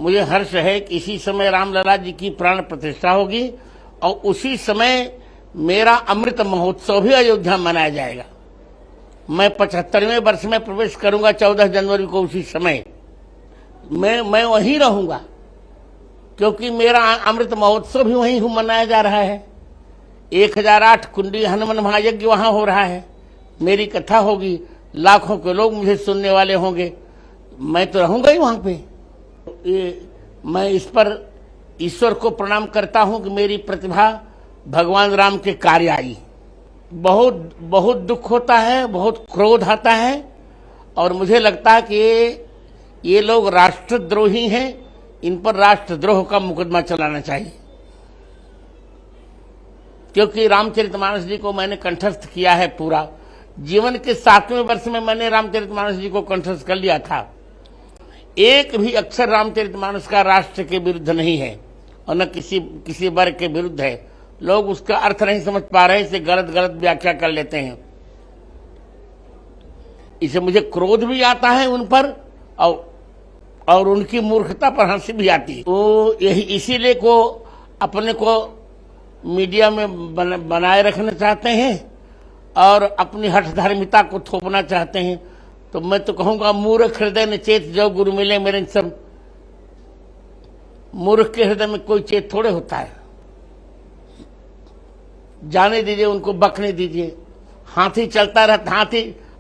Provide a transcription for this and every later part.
मुझे हर्ष है कि इसी समय रामलला जी की प्राण प्रतिष्ठा होगी और उसी समय मेरा अमृत महोत्सव भी अयोध्या मनाया जाएगा। मैं 75वें वर्ष में प्रवेश करूंगा 14 जनवरी को। उसी समय मैं वहीं रहूंगा, क्योंकि मेरा अमृत महोत्सव भी वहीं मनाया जा रहा है। 1008 कुंडी हनुमान महायज्ञ वहां हो रहा है, मेरी कथा होगी, लाखों के लोग मुझे सुनने वाले होंगे, मैं तो रहूंगा ही वहां पे। मैं इस पर ईश्वर को प्रणाम करता हूं कि मेरी प्रतिभा भगवान राम के कार्य आई। बहुत बहुत दुख होता है, बहुत क्रोध आता है, और मुझे लगता है कि ये लोग राष्ट्रद्रोही हैं, इन पर राष्ट्रद्रोह का मुकदमा चलाना चाहिए। क्योंकि रामचरितमानस जी को मैंने कंठस्थ किया है, पूरा जीवन के 7वें वर्ष में मैंने रामचरितमानस जी को कंठस्थ कर लिया था। एक भी अक्षर रामचरितमानस का राष्ट्र के विरुद्ध नहीं है और न किसी वर्ग के विरुद्ध है। लोग उसका अर्थ नहीं समझ पा रहे, इसे गलत गलत व्याख्या कर लेते हैं। इसे मुझे क्रोध भी आता है उन पर, और उनकी मूर्खता पर हंसी भी आती है। वो यही इसीलिए को अपने को मीडिया में बनाए रखना चाहते हैं और अपनी हठधर्मिता को थोपना चाहते हैं। तो मैं तो कहूंगा, मूर्ख हृदय ने चेत जो गुरु मिले मेरे सब। मूर्ख के हृदय में कोई चेत थोड़े होता है। जाने दीजिए, उनको बकने दीजिए। हाथी चलता रहता,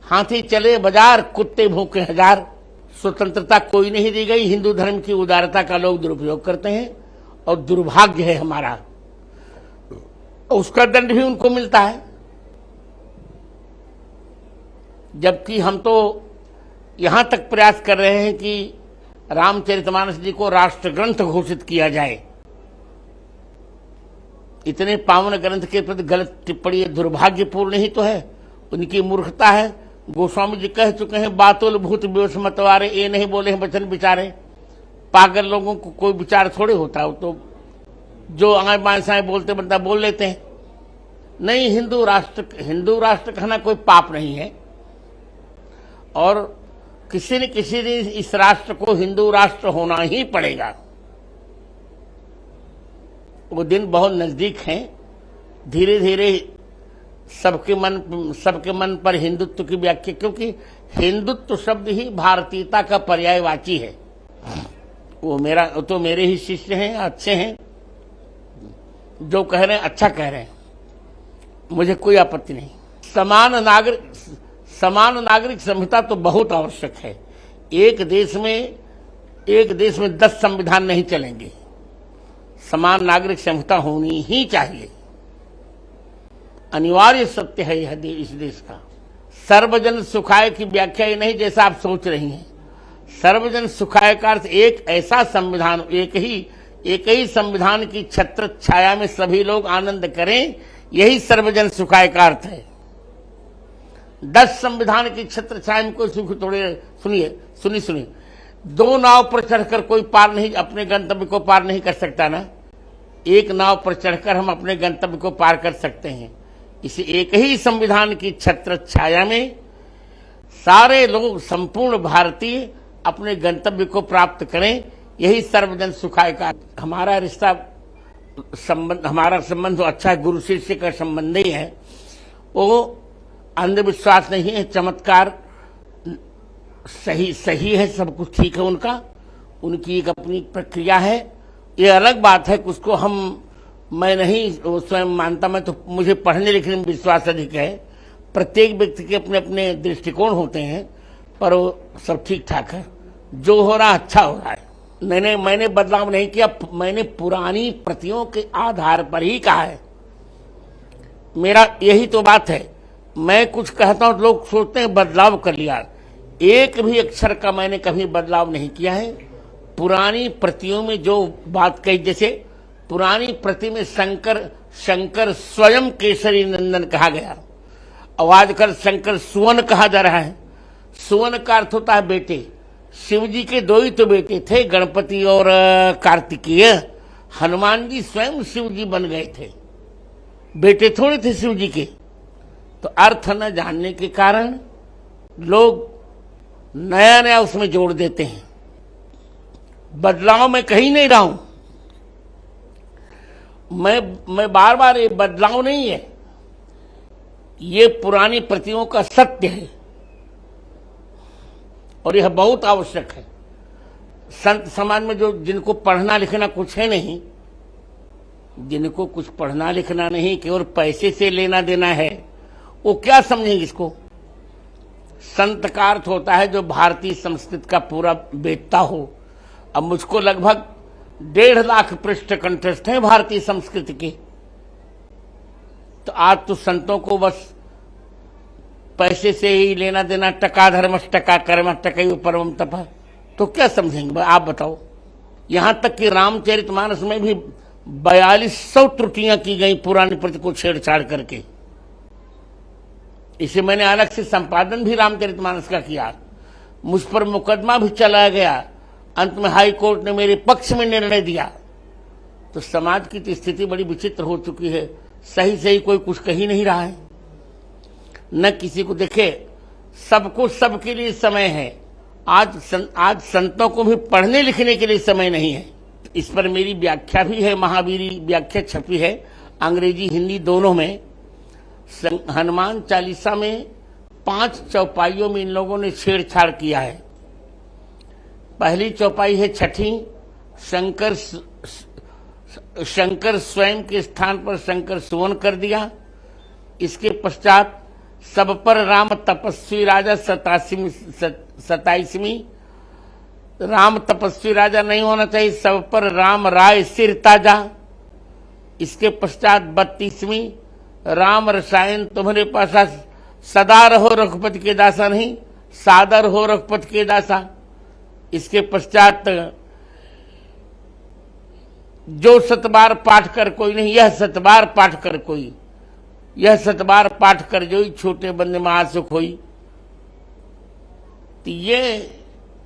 हाथी चले बाजार, कुत्ते भूखे हजार। स्वतंत्रता कोई नहीं दी गई। हिंदू धर्म की उदारता का लोग दुरुपयोग करते हैं और दुर्भाग्य है हमारा, उसका दंड भी उनको मिलता है। जबकि हम तो यहां तक प्रयास कर रहे हैं कि रामचरितमानस जी को राष्ट्रग्रंथ घोषित किया जाए। इतने पावन ग्रंथ के प्रति गलत टिप्पणी दुर्भाग्यपूर्ण ही तो है, उनकी मूर्खता है। गोस्वामी जी कह चुके हैं, बातुल भूत बेहोश मतवारे, ये नहीं बोले हैं वचन विचारे। पागल लोगों को कोई विचार थोड़े होता है, तो जो आए बाएं बोलते बनता बोल लेते हैं। नहीं, हिंदू राष्ट्र कहना कोई पाप नहीं है, और किसी न किसी दिन इस राष्ट्र को हिंदू राष्ट्र होना ही पड़ेगा। वो दिन बहुत नजदीक हैं। धीरे धीरे सबके मन पर हिंदुत्व की व्याख्या, क्योंकि हिंदुत्व शब्द ही भारतीयता का पर्यायवाची है। वो तो मेरे ही शिष्य हैं, अच्छे हैं, जो कह रहे हैं अच्छा कह रहे हैं, मुझे कोई आपत्ति नहीं। समान नागरिक संहिता तो बहुत आवश्यक है। एक देश में 10 संविधान नहीं चलेंगे। समान नागरिक संहिता होनी ही चाहिए, अनिवार्य सत्य है यह इस देश का। सर्वजन सुखाय की व्याख्या ये नहीं जैसा आप सोच रही हैं। सर्वजन सुखाय का अर्थ एक ऐसा संविधान, एक ही संविधान की छत्र छाया में सभी लोग आनंद करें, यही सर्वजन सुखाय का अर्थ है। 10 संविधान की छत्र छाया में कोई सुख थोड़े। सुनिए, 2 नाव पर चढ़कर कोई पार नहीं, अपने गंतव्य को पार नहीं कर सकता ना। एक नाव पर चढ़कर हम अपने गंतव्य को पार कर सकते हैं। इसी एक ही संविधान की छत्र छाया में सारे लोग, संपूर्ण भारतीय अपने गंतव्य को प्राप्त करें, यही सर्वजन सुखाय का। हमारा संबंध तो अच्छा है, गुरु शिष्य का संबंध ही है। वो अंधविश्वास नहीं है, चमत्कार सही है, सब कुछ ठीक है उनकी एक अपनी प्रक्रिया है। ये अलग बात है कि उसको मैं नहीं स्वयं मानता। मैं तो, मुझे पढ़ने लिखने में विश्वास अधिक है। प्रत्येक व्यक्ति के अपने अपने दृष्टिकोण होते हैं, पर वो सब ठीक ठाक है। जो हो रहा अच्छा हो रहा है। मैंने बदलाव नहीं किया, मैंने पुरानी प्रतियों के आधार पर ही कहा है। मेरा यही तो बात है। मैं कुछ कहता हूं, लोग सोचते हैं बदलाव कर लिया। एक भी अक्षर का मैंने कभी बदलाव नहीं किया है। पुरानी प्रतियों में जो बात कही, जैसे पुरानी प्रति में शंकर स्वयं केसरी नंदन कहा गया, और आजकल शंकर सुवन कहा जा रहा है। सुवन का अर्थ होता है बेटे। शिव जी के 2 ही तो बेटे थे, गणपति और कार्तिकेय। हनुमान जी स्वयं शिव जी बन गए थे, बेटे थोड़े थे शिव जी के। तो अर्थ न जानने के कारण लोग नया उसमें जोड़ देते हैं। बदलाव मैं कहीं नहीं रहा हूं। मैं बार बार, ये बदलाव नहीं है, ये पुरानी प्रतियों का सत्य है और यह बहुत आवश्यक है। संत समाज में जो जिनको पढ़ना लिखना कुछ है नहीं, जिनको कुछ पढ़ना लिखना नहीं, केवल पैसे से लेना देना है, वो क्या समझेंगे इसको। संत का अर्थ होता है जो भारतीय संस्कृति का पूरा वेत्ता हो। अब मुझको लगभग 1.5 लाख पृष्ठ कंठस्थ हैं भारतीय संस्कृति के, तो आज तो संतों को बस पैसे से ही लेना देना, टका धर्मस् टका कर्म टकैव परमं तपः, तो क्या समझेंगे आप बताओ। यहां तक कि रामचरितमानस में भी 4200 त्रुटियां की गई पुरानी प्रति को छेड़छाड़ करके। इसे मैंने अलग से संपादन भी रामचरितमानस का किया, मुझ पर मुकदमा भी चलाया गया, अंत में हाई कोर्ट ने मेरे पक्ष में निर्णय दिया। तो समाज की तो स्थिति बड़ी विचित्र हो चुकी है, सही सही कोई कुछ कही नहीं रहा है, न किसी को देखे। सबको सबके लिए समय है। आज संतों को भी पढ़ने लिखने के लिए समय नहीं है। इस पर मेरी व्याख्या भी है, महावीरी व्याख्या छपी है अंग्रेजी हिंदी दोनों में। हनुमान चालीसा में 5 चौपाइयों में इन लोगों ने छेड़छाड़ किया है। पहली चौपाई है छठी, शंकर स्वयं के स्थान पर शंकर सुवन कर दिया। इसके पश्चात सब पर राम तपस्वी राजा 27वीं, राम तपस्वी राजा नहीं होना चाहिए, सब पर राम राय सिर ताजा। इसके पश्चात 32वीं, राम रसायन तुम्हारे पासा, सदा रहो रघुपति के दासा नहीं, सादर हो रघुपति के दासा। इसके पश्चात जो 7 बार पाठ कर कोई नहीं, यह 7 बार पाठ कर कोई, यह 7 बार पाठ कर जोई, छोटे बंदे महासुख होई। तो ये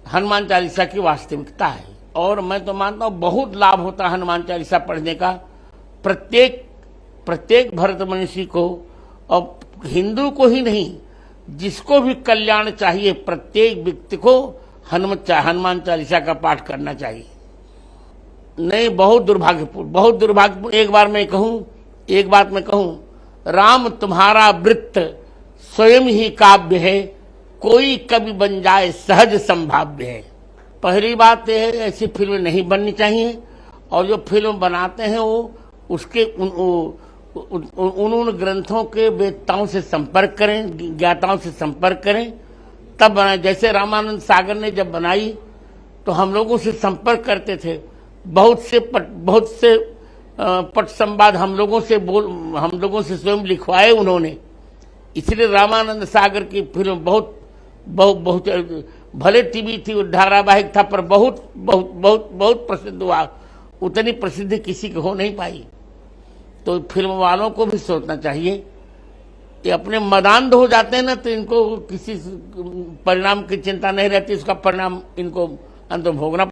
हनुमान चालीसा की वास्तविकता है और मैं तो मानता हूं बहुत लाभ होता है हनुमान चालीसा पढ़ने का प्रत्येक भरतवंशी को, और हिंदू को ही नहीं, जिसको भी कल्याण चाहिए प्रत्येक व्यक्ति को हनुमान चालीसा का पाठ करना चाहिए। नहीं, बहुत दुर्भाग्यपूर्ण। एक बात मैं कहूं, राम तुम्हारा वृत्त स्वयं ही काव्य है, कोई कवि बन जाए सहज संभाव्य है। पहली बात यह है, ऐसी फिल्में नहीं बननी चाहिए, और जो फिल्म बनाते हैं वो उसके उन ग्रंथों के वेत्ताओं से संपर्क करें, ज्ञाताओं से संपर्क करें, तब बनाए। जैसे रामानंद सागर ने जब बनाई तो हम लोगों से संपर्क करते थे, बहुत से पट संवाद हम लोगों से स्वयं लिखवाए उन्होंने। इसलिए रामानंद सागर की फिल्म बहुत भले टीवी थी, धारावाहिक था, पर बहुत प्रसिद्ध हुआ। उतनी प्रसिद्धि किसी की हो नहीं पाई। तो फिल्म वालों को भी सोचना चाहिए, ये अपने मदान्ध हो जाते हैं ना, तो इनको किसी परिणाम की चिंता नहीं रहती, उसका परिणाम इनको अंत भोगना